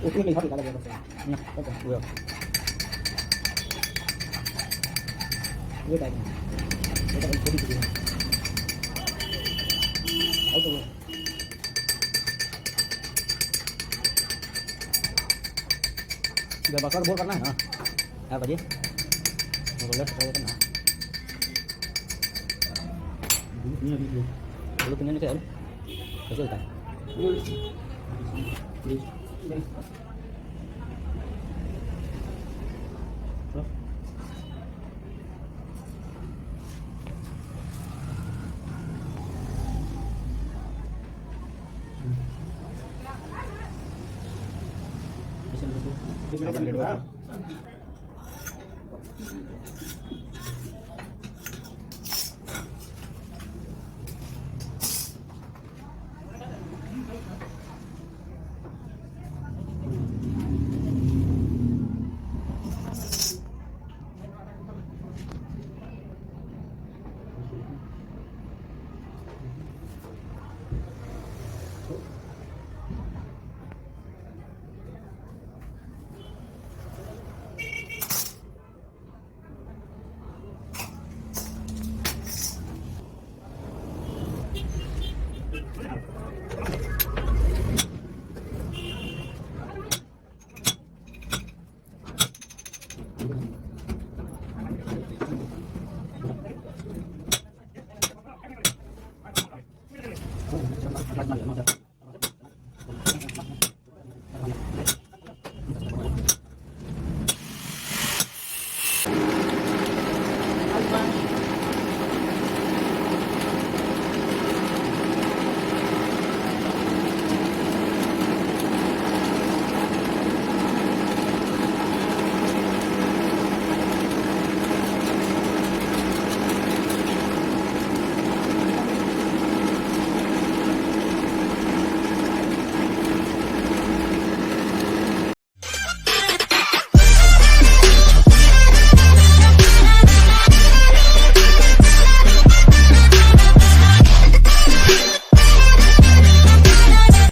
उसमें नहीं हाथ निकाला गया ना वो टाइम ये तो छोटी छोटी है तो ये बकर बोल करना है ना है भाई तो लेफ्ट साइड करना ये बोलो कितने निकल कैसे होता है